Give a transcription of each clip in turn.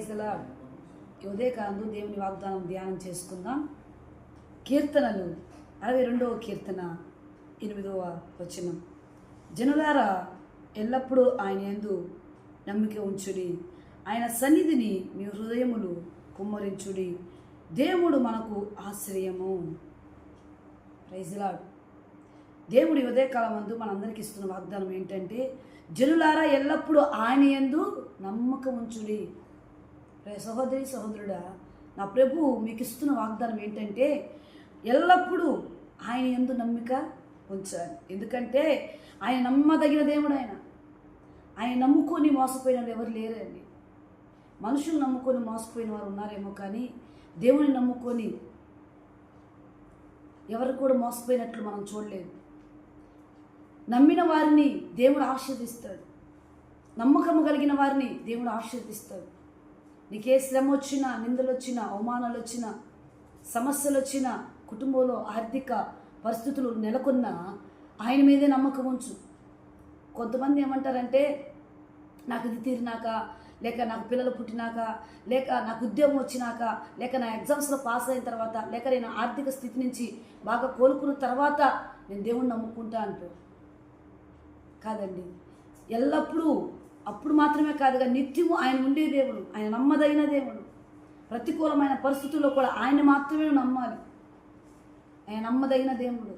Praise the lord. ఉదయకాలంలో దేవుని వాగ్దానం ధ్యానం చేసుకుందాం. కీర్తనలు 62వ కీర్తన 8వ వచనం. జనులారా ఎల్లప్పుడూ ఆయన యందు నమ్మిక ఉంచుడి, ఆయన సన్నిధిని మీ హృదయములు కుమ్మరించుడి, దేవుడు మనకు ఆశ్రయము. Praise the lord. దేవుడి ఉదయకాలం అందు మనందరికీ ఇస్తున్న వాగ్దానం ఏంటంటే, జనులారా ఎల్లప్పుడూ ఆయన యందు నమ్మకం ఉంచుడి. సహోదరి సహోదరుడా, నా ప్రభు మీకు ఇస్తున్న వాగ్దానం ఏంటంటే, ఎల్లప్పుడూ ఆయన యందు నమ్మిక ఉంచాలి. ఎందుకంటే ఆయన నమ్మదగిన దేవుడు. ఆయన నమ్ముకొని మోసపోయిన వాళ్ళు ఎవరు లేరండి. మనుషులు నమ్ముకొని మోసపోయిన వారు ఉన్నారేమో, కానీ దేవుని నమ్ముకొని ఎవరు కూడా మోసపోయినట్లు మనం చూడలేదు. నమ్మిన వారిని దేవుడు ఆశీర్దిస్తాడు. నమ్మకము కలిగిన వారిని దేవుడు ఆశీర్దిస్తాడు. నీకే శ్రమ వచ్చినా, నిందలు వచ్చినా, అవమానాలు వచ్చినా, సమస్యలు వచ్చినా, కుటుంబంలో ఆర్థిక పరిస్థితులు నెలకొన్నా ఆయన మీదే నమ్మకం ఉంచు. కొంతమంది ఏమంటారంటే, నాకు ఇది తీరినాక, లేక నాకు పిల్లలు పుట్టినాక, లేక నాకు ఉద్యోగం వచ్చినాక, లేక నా ఎగ్జామ్స్లో పాస్ అయిన తర్వాత, లేక నేను ఆర్థిక స్థితి నుంచి బాగా కోలుకున్న తర్వాత నేను దేవుణ్ణి నమ్ముకుంటా అంటూ. కాదండి, ఎల్లప్పుడూ అప్పుడు మాత్రమే కాదుగా నిత్యము ఆయన ఉండే దేవుడు, ఆయన నమ్మదగిన దేవుడు. ప్రతికూలమైన పరిస్థితుల్లో కూడా ఆయన మాత్రమే నమ్మాలి. ఆయన నమ్మదగిన దేవుడు.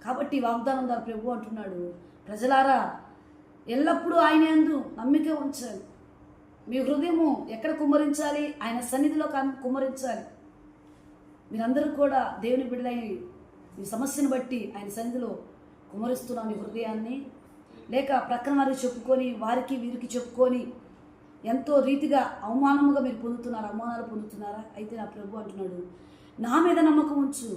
కాబట్టి వాగ్దానం ద్వారా ప్రభు అంటున్నాడు, ప్రజలారా ఎల్లప్పుడూ ఆయన యందు నమ్మిక ఉంచాలి. మీ హృదయము ఎక్కడ కుమ్మరించాలి? ఆయన సన్నిధిలో కుమ్మరించాలి. మీరందరూ కూడా దేవుని బిడ్డలై మీ సమస్యను బట్టి ఆయన సన్నిధిలో కుమ్మరిస్తున్నాం మీ హృదయాన్ని. లేక ప్రక్కన వారికి చెప్పుకొని, వారికి వీరికి చెప్పుకొని ఎంతో రీతిగా అవమానాలు పొందుతున్నారా? అయితే నా ప్రభు అంటున్నాడు, నా మీద నమ్మకం ఉంచు.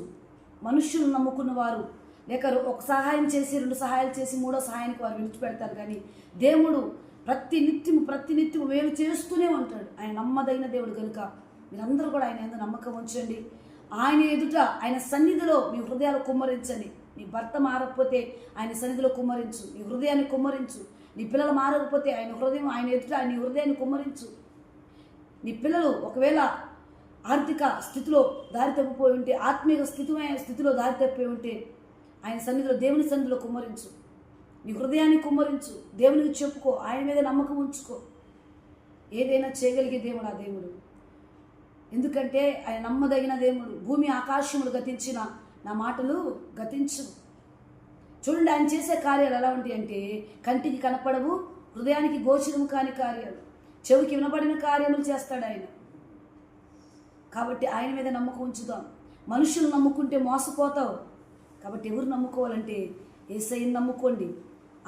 మనుషులు నమ్ముకున్న వారు లేక ఒక సహాయం చేసి, 2 సహాయాలు చేసి, 3వ సహాయానికి వారు విడిచిపెడతారు. కానీ దేవుడు ప్రతి నిత్యము వేలు చేస్తూనే ఉంటాడు. ఆయన నమ్మదగిన దేవుడు కనుక మీరందరూ కూడా ఆయన మీద నమ్మకం ఉంచండి. ఆయన ఎదుట ఆయన సన్నిధిలో మీ హృదయాలు కుమ్మరించండి. నీ భర్త మారకపోతే ఆయన సన్నిధిలో కుమ్మరించు, నీ హృదయాన్ని కుమ్మరించు. నీ పిల్లలు మారకపోతే ఆయన ఎదుట ఆయన హృదయాన్ని కుమ్మరించు. నీ పిల్లలు ఒకవేళ ఆర్థిక స్థితిలో దారి తప్పిపోయి ఉంటే, ఆత్మీయ స్థితిలో దారి తప్పిపోయి ఉంటే ఆయన సన్నిధిలో, దేవుని సన్నిధిలో కుమ్మరించు. నీ హృదయాన్ని కుమ్మరించు. దేవునికి చెప్పుకో, ఆయన మీద నమ్మకం ఉంచుకో. ఏదైనా చేయగలిగే దేవుడు ఆ దేవుడు. ఎందుకంటే ఆయన నమ్మదగిన దేవుడు. భూమి ఆకాశములు గతించిన నా మాటలు గతించు. చూడండి, ఆయన చేసే కార్యాలు ఎలా ఉంటాయి అంటే, కంటికి కనపడవు, హృదయానికి గోచరము కాని కార్యాలు, చెవికి వినబడిన కార్యములు చేస్తాడు ఆయన. కాబట్టి ఆయన మీద నమ్మకం ఉంచుదాం. మనుషులు నమ్ముకుంటే మోసపోతావు. కాబట్టి ఎవరు నమ్ముకోవాలంటే యేసయ్యను నమ్ముకోండి.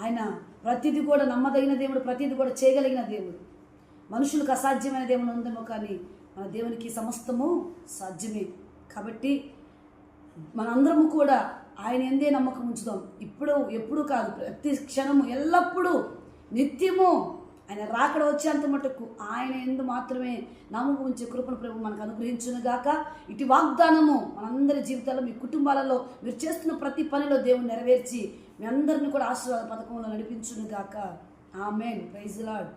ఆయన ప్రతిదీ కూడా నమ్మదగిన దేవుడు, ప్రతిదీ కూడా చేయగలిగిన దేవుడు. మనుషులకు అసాధ్యమైన దేవుడు ఉందేమో, కానీ మన దేవునికి సమస్తము సాధ్యమే. కాబట్టి మనందరము కూడా ఆయన ఎందే నమ్మకం ఉంచుదాం. ఎప్పుడు కాదు, ప్రతి క్షణము, ఎల్లప్పుడూ, నిత్యము ఆయన రాకడ వచ్చేంత మటుకు ఆయన ఎందు మాత్రమే నమ్మకం ఉంచే కృపను ప్రభు మనకు అనుగ్రహించును గాక. ఇటు వాగ్దానము మనందరి జీవితాల్లో, మీ కుటుంబాలలో మీరు చేస్తున్న ప్రతి పనిలో దేవుని నెరవేర్చి మీ అందరిని కూడా ఆశీర్వాద పథకంలో నడిపించును గాక. ఆమేన్. Praise the lord.